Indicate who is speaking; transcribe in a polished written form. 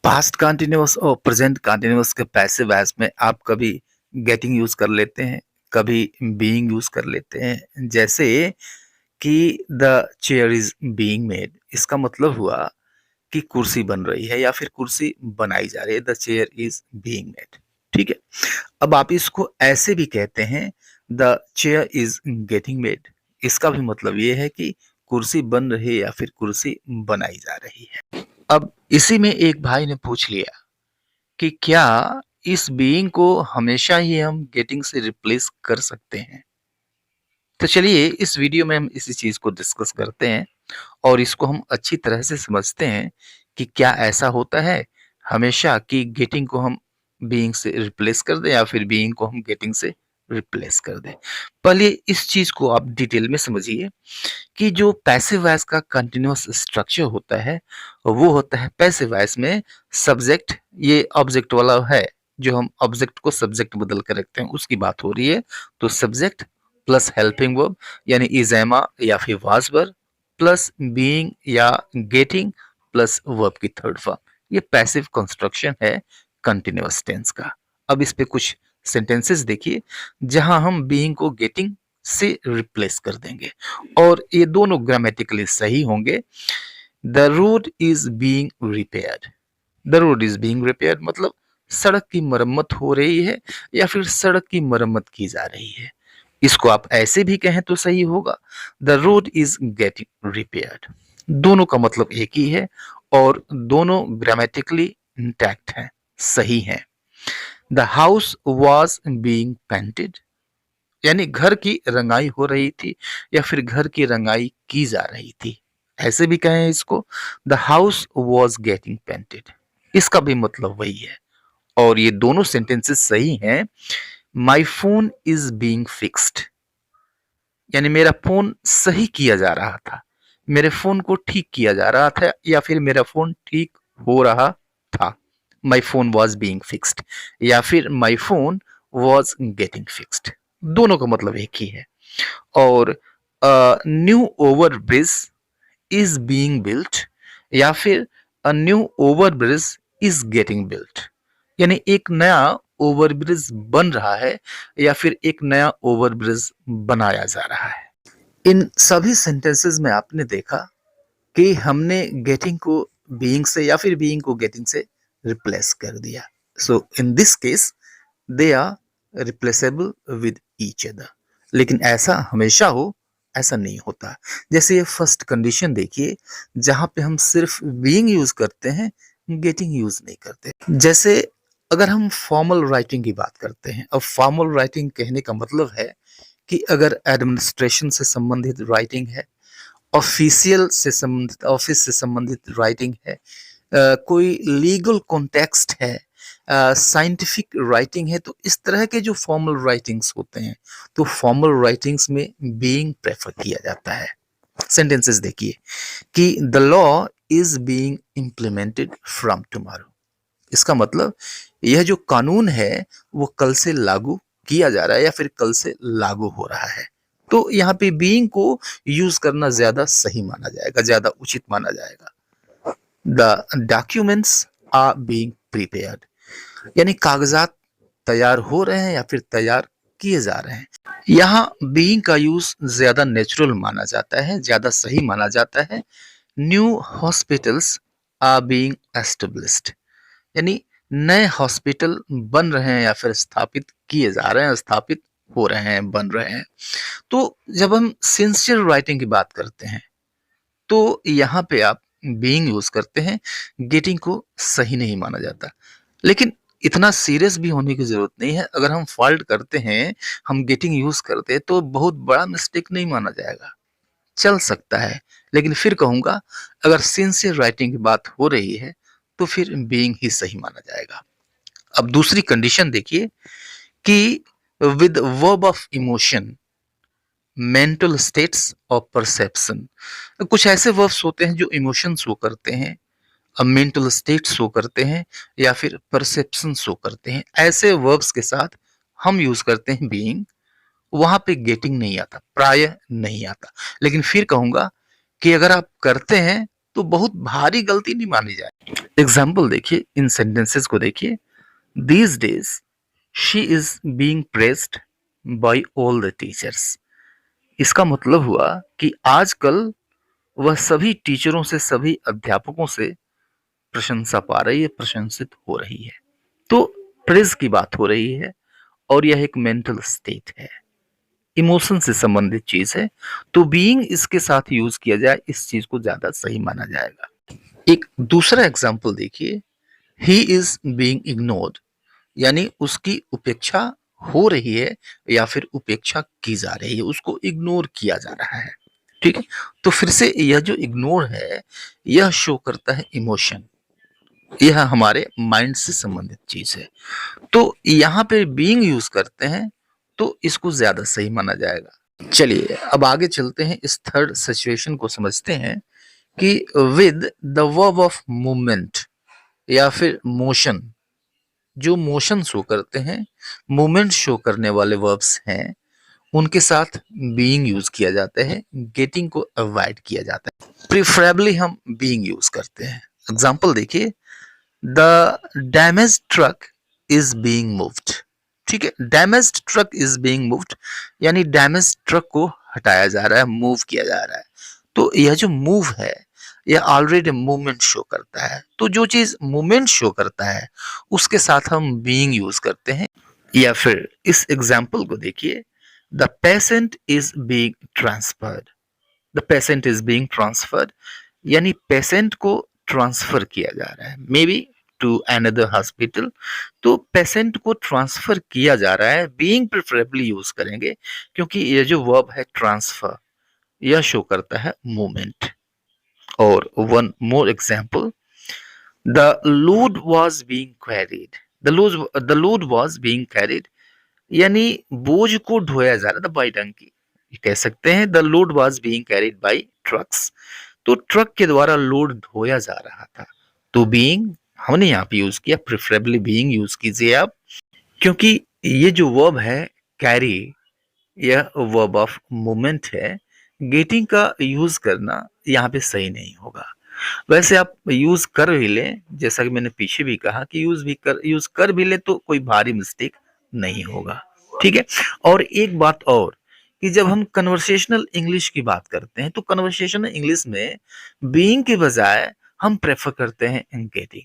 Speaker 1: Past continuous और present continuous के passive voice में आप कभी गेटिंग यूज कर लेते हैं, कभी बीइंग यूज कर लेते हैं। जैसे कि the chair is being made, इसका मतलब हुआ कि कुर्सी बन रही है या फिर कुर्सी बनाई जा रही है। The chair is being made. ठीक है। अब आप इसको ऐसे भी कहते हैं, the chair is getting made. इसका भी मतलब ये है कि कुर्सी बन रही है या फिर कुर्सी बनाई जा रही है। अब इसी में एक भाई ने पूछ लिया कि क्या इस बीइंग को हमेशा ही हम गेटिंग से रिप्लेस कर सकते हैं। तो चलिए इस वीडियो में हम इसी चीज को डिस्कस करते हैं और इसको हम अच्छी तरह से समझते हैं कि क्या ऐसा होता है हमेशा कि गेटिंग को हम बीइंग से रिप्लेस कर दें या फिर बीइंग को हम गेटिंग से रिप्लेस कर दें। पहले इस चीज को आप डिटेल में समझिए कि जो पैसिव वॉइस का कंटिन्यूअस स्ट्रक्चर होता है वो होता है पैसिव वॉइस में सब्जेक्ट, ये ऑब्जेक्ट वाला है, जो हम ऑब्जेक्ट को सब्जेक्ट बदल कर रखते हैं उसकी बात हो रही है। तो सब्जेक्ट प्लस हेल्पिंग वर्ब यानी इज एमा या फिर वाज वर्ब प्लस बीइंग या गेटिंग प्लस वर्ब की थर्ड फॉर्म, ये पैसिव कंस्ट्रक्शन है कंटिन्यूअस टेंस का। अब इस पे कुछ सेंटेंसेस देखिए जहां हम बीइंग को गेटिंग से रिप्लेस कर देंगे और ये दोनों ग्रामेटिकली सही होंगे। The road is being repaired. The road is being repaired मतलब सड़क की मरम्मत हो रही है या फिर सड़क की मरम्मत की जा रही है। इसको आप ऐसे भी कहें तो सही होगा, the road is getting repaired. दोनों का मतलब एक ही है और दोनों ग्रामेटिकली इंटैक्ट हैं, सही हैं। The house was being painted यानी घर की रंगाई हो रही थी या फिर घर की रंगाई की जा रही थी, ऐसे भी कहें इसको, the house was getting painted. इसका भी मतलब वही है और ये दोनों सेंटेंसेस सही हैं। My phone is being fixed यानी मेरा फोन सही किया जा रहा था, मेरे फोन को ठीक किया जा रहा था या फिर मेरा फोन ठीक हो रहा था। My phone was being fixed या फिर my phone was getting fixed, दोनों का मतलब एक ही है। और new over bridge is being built या फिर a new over bridge is getting built यानी एक नया ओवरब्रिज बन रहा है या फिर एक नया ओवरब्रिज बनाया जा रहा है। इन सभी सेंटेंसेस में आपने देखा कि हमने गेटिंग को बीइंग से या फिर बीइंग को गेटिंग से रिप्लेस कर दिया। So in this case they are replaceable with each other. लेकिन ऐसा हमेशा हो ऐसा नहीं होता। जैसे ये फर्स्ट कंडीशन देखिए जहां पे हम सिर्फ बीइंग यूज करते हैं, गेटिंग यूज नहीं करते। जैसे अगर हम फॉर्मल राइटिंग की बात करते हैं, अब फॉर्मल राइटिंग कहने का मतलब है कि अगर एडमिनिस्ट्रेशन से संबंधित राइटिंग है, ऑफिशियल से संबंधित ऑफिस से संबंधित राइटिंग है, कोई लीगल कॉन्टेक्स्ट है, साइंटिफिक राइटिंग है, तो इस तरह के जो फॉर्मल राइटिंग्स होते हैं तो फॉर्मल राइटिंग्स में बीइंग प्रेफर किया जाता है। सेंटेंसेस देखिए कि the law is being implemented from tomorrow, इसका मतलब यह जो कानून है वो कल से लागू किया जा रहा है या फिर कल से लागू हो रहा है। तो यहाँ पे बीइंग को यूज करना ज्यादा सही माना जाएगा, ज्यादा उचित माना जाएगा। The documents are being prepared यानी कागजात तैयार हो रहे हैं या फिर तैयार किए जा रहे हैं। यहाँ बीइंग का यूज ज्यादा नेचुरल माना जाता है, ज्यादा सही माना जाता है। New hospitals are being established यानी नए हॉस्पिटल बन रहे हैं या फिर स्थापित किए जा रहे हैं, स्थापित हो रहे हैं, बन रहे हैं। तो जब हम सिंसियर राइटिंग की बात करते हैं तो यहाँ पे आप बीइंग यूज करते हैं, गेटिंग को सही नहीं माना जाता। लेकिन इतना सीरियस भी होने की जरूरत नहीं है, अगर हम फॉल्ट करते हैं, हम गेटिंग यूज करते हैं तो बहुत बड़ा मिस्टेक नहीं माना जाएगा, चल सकता है। लेकिन फिर कहूंगा अगर सिंसियर राइटिंग की बात हो रही है तो फिर बीइंग ही सही माना जाएगा। अब दूसरी कंडीशन देखिए कि with verb of emotion, mental states और परसेप्शन, कुछ ऐसे वर्ब्स होते हैं जो इमोशन शो करते हैं, मेंटल स्टेट शो करते हैं या फिर परसेप्शन शो करते हैं। ऐसे वर्ब्स के साथ हम यूज करते हैं बीइंग, वहां पे गेटिंग नहीं आता, प्राय नहीं आता। लेकिन फिर कहूंगा कि अगर आप करते हैं तो बहुत भारी गलती नहीं मानी जाए। एग्जाम्पल देखिए, इन सेंटेंसेस को देखिए। These days she is being pressed by all the teachers. इसका मतलब हुआ कि आजकल वह सभी टीचरों से, सभी अध्यापकों से प्रशंसा पा रही है, प्रशंसित हो रही है। तो प्रेज की बात हो रही है और यह एक मेंटल स्टेट है, इमोशन से संबंधित चीज है। तो बीइंग इसके साथ यूज किया जाए, इस चीज को ज्यादा सही माना जाएगा। एक दूसरा एग्जाम्पल देखिए, ही इज बीइंग इग्नोर्ड, यानी उसकी उपेक्षा हो रही है या फिर उपेक्षा की जा रही है, उसको इग्नोर किया जा रहा है। ठीक है, तो फिर से यह जो इग्नोर है, यह शो करता है इमोशन, यह हमारे माइंड से संबंधित चीज है। तो यहाँ पे बीइंग यूज करते हैं तो इसको ज्यादा सही माना जाएगा। चलिए अब आगे चलते हैं, इस थर्ड सिचुएशन को समझते हैं कि with the verb of movement या फिर मोशन, जो मोशन शो करते हैं, मूवमेंट शो करने वाले वर्ब्स हैं, उनके साथ बीइंग यूज किया जाता है, गेटिंग को अवॉइड किया जाता है। प्रिफरेबली हम बीइंग यूज करते हैं। एग्जांपल देखिए, the damage truck is being moved. ठीक है, damage truck is being moved, यानी डैमेज ट्रक को हटाया जा रहा है, मूव किया जा रहा है। तो यह जो मूव है, यह ऑलरेडी मूवमेंट शो करता है। तो जो चीज मूवमेंट शो करता है उसके साथ हम बीइंग यूज करते हैं। या फिर इस एग्जाम्पल को देखिए, the patient is being transferred. The patient is being transferred, यानी पेशेंट को ट्रांसफर किया जा रहा है, may be to another hospital. तो पेशेंट को ट्रांसफर किया जा रहा है, बीइंग प्रेफरेबली यूज करेंगे क्योंकि ये जो वर्ब है ट्रांसफर, यह शो करता है मूवमेंट। और one more example, the load was being carried. The load was being carried, यानी बोझ को ढोया जा रहा था बाई डंकी, कह सकते हैं the load was being carried by trucks. तो ट्रक के द्वारा लोड ढोया जा रहा था। तो बीइंग हमने यहाँ पे यूज किया, प्रेफरेबली बीइंग यूज कीजिए आप, क्योंकि ये जो वर्ब है कैरी, यह वर्ब ऑफ मूवमेंट है। गेटिंग का यूज करना यहाँ पे सही नहीं होगा। वैसे आप यूज कर भी लें, जैसा कि मैंने पीछे भी कहा कि यूज कर भी ले तो कोई भारी मिस्टेक नहीं होगा। ठीक है, और एक बात और, कि जब हम कन्वर्सेशनल इंग्लिश की बात करते हैं तो कन्वर्सेशनल इंग्लिश में बीइंग के बजाय हम प्रेफर करते हैं गेटिंग।